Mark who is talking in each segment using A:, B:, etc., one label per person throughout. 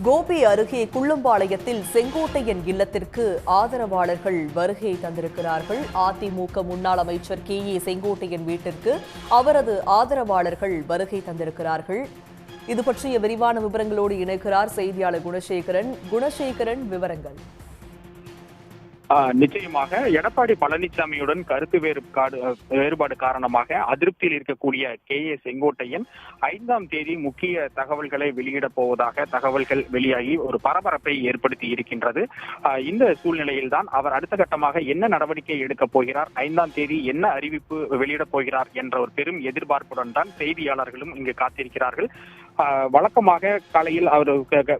A: கோபி அருகே குள்ளம்பாளையத்தில் செங்கோட்டையன் இல்லத்திற்கு ஆதரவாளர்கள் வருகை தந்திருக்கிறார்கள். அதிமுக முன்னாள் அமைச்சர் KA செங்கோட்டையன் வீட்டிற்கு அவரது ஆதரவாளர்கள் வருகை தந்திருக்கிறார்கள். இது பற்றிய விரிவான விவரங்களோடு இணைக்கிறார் செய்தியாளர் குணசேகரன். விவரங்கள்.
B: நிச்சயமாக எடப்பாடி பழனிசாமியுடன் கருத்து வேறுபாடு காரணமாக அதிருப்தியில் இருக்கக்கூடிய KA செங்கோட்டையன் 5ஆம் தேதி முக்கிய தகவல்களை வெளியிடப் போவதாக தகவல்கள் வெளியாகி ஒரு பரபரப்பை ஏற்படுத்தி இருக்கின்றது. இந்த சூழ்நிலையில்தான் அவர் அடுத்த கட்டமாக என்ன நடவடிக்கை எடுக்கப் போகிறார், 5ஆம் தேதி என்ன அறிவிப்பு வெளியிடப் போகிறார் என்ற ஒரு பெரும் எதிர்பார்ப்புடன் தான் செய்தியாளர்களும் இங்கு காத்திருக்கிறார்கள். வழக்கமாக காலையில் அவர்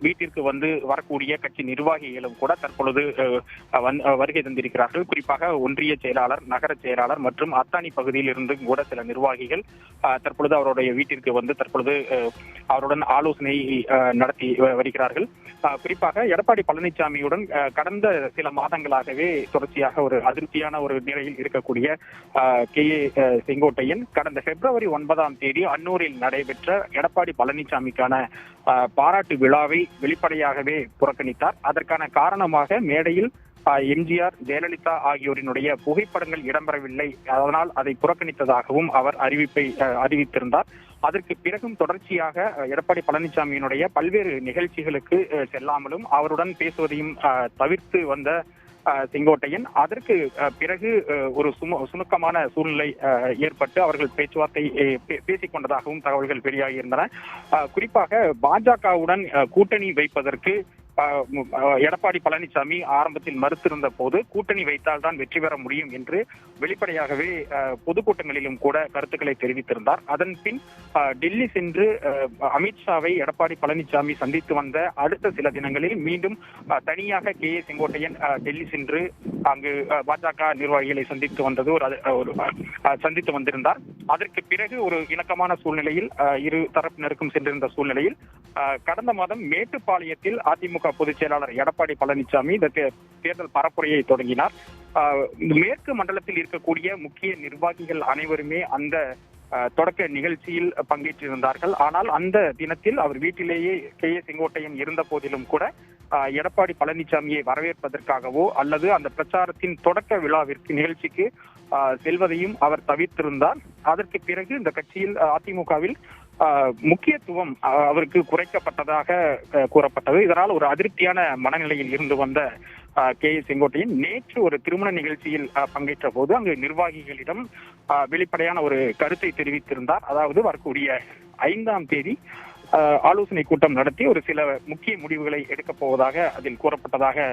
B: வீட்டிற்கு வந்து வரக்கூடிய கட்சி நிர்வாகிகளும் கூட தற்பொழுது வருகை தந்திருக்கிறார்கள். குறிப்பாக ஒன்றிய செயலாளர், நகர செயலாளர் மற்றும் அத்தானி பகுதியில் இருந்து கூட சில நிர்வாகிகள் தற்பொழுது அவருடைய வீட்டிற்கு வந்து தற்பொழுது அவருடன் ஆலோசனை நடத்தி வருகிறார்கள். குறிப்பாக எடப்பாடி பழனிசாமியுடன் கடந்த சில மாதங்களாகவே தொடர்ச்சியாக ஒரு அதிருப்தியான ஒரு நிலையில் இருக்கக்கூடிய KA செங்கோட்டையன் கடந்த February 9ஆம் தேதி அன்னூரில் நடைபெற்ற எடப்பாடி பழனிசாமிக்கான பாராட்டு விழாவை வெளிப்படையாகவே புறக்கணித்தார். அதற்கான காரணமாக மேடையில் MGR, ஜெயலலிதா ஆகியோரினுடைய புகைப்படங்கள் இடம்பெறவில்லை, அதனால் அதை புறக்கணித்ததாகவும் அவர் அறிவித்திருந்தார். அதற்கு பிறகும் தொடர்ச்சியாக எடப்பாடி பழனிசாமியினுடைய பல்வேறு நிகழ்ச்சிகளுக்கு செல்லாமலும் அவருடன் பேசுவதையும் தவிர்த்து வந்த செங்கோட்டையன் அதற்கு பிறகு ஒரு சுணுக்கமான சூழ்நிலை ஏற்பட்டு அவர்கள் பேச்சுவார்த்தை பேசிக் கொண்டதாகவும் தகவல்கள் வெளியாகியிருந்தன. குறிப்பாக பாஜகவுடன் கூட்டணி வைப்பதற்கு எடப்பாடி பழனிசாமி ஆரம்பத்தில் மறுத்திருந்த போது கூட்டணி வைத்தால் தான் வெற்றி பெற முடியும் என்று வெளிப்படையாகவே பொதுக்கூட்டங்களிலும் கூட கருத்துக்களை தெரிவித்திருந்தார். அதன் பின் டெல்லி சென்று அமித்ஷாவை எடப்பாடி பழனிசாமி சந்தித்து வந்த அடுத்த சில தினங்களில் மீண்டும் தனியாக KA செங்கோட்டையன் டெல்லி சென்று அங்கு பாஜக நிர்வாகிகளை சந்தித்து வந்திருந்தார். அதற்கு பிறகு ஒரு இணக்கமான சூழ்நிலையில் இரு தரப்பினருக்கும் சென்றிருந்த சூழ்நிலையில் கடந்த மாதம் மேட்டுப்பாளையத்தில் அதிமுக பொதுச் செயலாளர் எடப்பாடி பழனிசாமி இந்த தேர்தல் பரப்புரையை தொடங்கினார். மேற்கு மண்டலத்தில் இருக்கக்கூடிய முக்கிய நிர்வாகிகள் அனைவருமே அந்த தொடக்க நிகழ்ச்சியில் பங்கேற்றிருந்தார்கள். ஆனால் அந்த தினத்தில் அவர் வீட்டிலேயே KA செங்கோட்டையன் இருந்த போதிலும் கூட எடப்பாடி பழனிசாமியை வரவேற்பதற்காகவோ அல்லது அந்த பிரச்சாரத்தின் தொடக்க விழாவிற்கு நிகழ்ச்சிக்கு செல்வதையும் அவர் தவிர்த்திருந்தார். அதற்கு பிறகு இந்த கட்சியில் அதிமுகவில் முக்கியத்துவம் அவருக்கு குறைக்கப்பட்டதாக கூறப்பட்டது. இதனால் ஒரு அதிருப்தியான மனநிலையில் இருந்து வந்த KA செங்கோட்டையன் நேற்று ஒரு திருமண நிகழ்ச்சியில் பங்கேற்ற போது அங்கு நிர்வாகிகளிடம் வெளிப்படையான ஒரு கருத்தை தெரிவித்திருந்தார். அதாவது வரக்கூடிய 5ஆம் தேதி ஆலோசனை கூட்டம் நடத்தி ஒரு சில முக்கிய முடிவுகளை எடுக்கப் போவதாக அதில் கூறப்பட்டதாக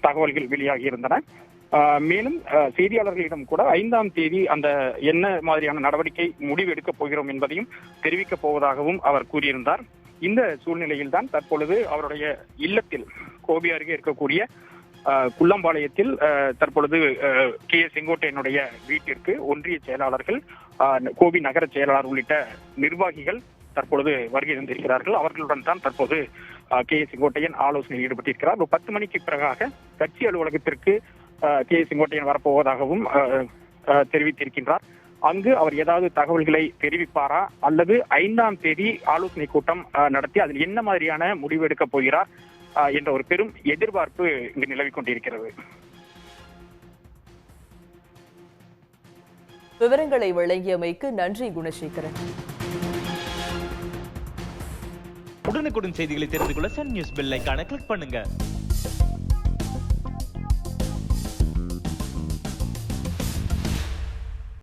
B: தகவல்கள் வெளியாகி இருந்தன. மேலும் செய்தியாளர்களிடம் கூட 5ஆம் தேதி அந்த என்ன மாதிரியான நடவடிக்கை முடிவு எடுக்கப் போகிறோம் என்பதையும் தெரிவிக்கப் போவதாகவும் அவர் கூறியிருந்தார். இந்த சூழ்நிலையில் தான் தற்பொழுது அவருடைய இல்லத்தில் கோபி அருகே இருக்கக்கூடிய குள்ளம்பாளையத்தில் தற்பொழுது KA செங்கோட்டையனுடைய வீட்டிற்கு ஒன்றிய செயலாளர்கள், கோபி நகர செயலாளர் உள்ளிட்ட நிர்வாகிகள் தற்பொழுது வருகை தந்திருக்கிறார்கள். அவர்களுடன் தான் தற்போது KA செங்கோட்டையன் ஆலோசனையில் ஈடுபட்டிருக்கிறார். 10 மணிக்கு பிறகாக கட்சி அலுவலகத்திற்கு KA செங்கோட்டையன் வரப்போவதாகவும் தெரிவித்திருக்கின்றார். அங்கு அவர் ஏதாவது தகவல்களை தெரிவிப்பாரா அல்லது 5ஆம் தேதி ஆலோசனை கூட்டம் நடத்தி அதில் என்ன மாதிரியான முடிவு எடுக்கப் போகிறார் என்ற ஒரு பெரும் எதிர்பார்ப்பு இங்கு நிலவிக் கொண்டிருக்கிறது.
A: விவரங்களை வழங்கியமைக்கு நன்றி குணசேகரன்.
C: உடனுக்குடன் செய்திகளை தெரிந்து கொள்ள சன் நியூஸ் பெல் ஐகானை கிளிக் பண்ணுங்க.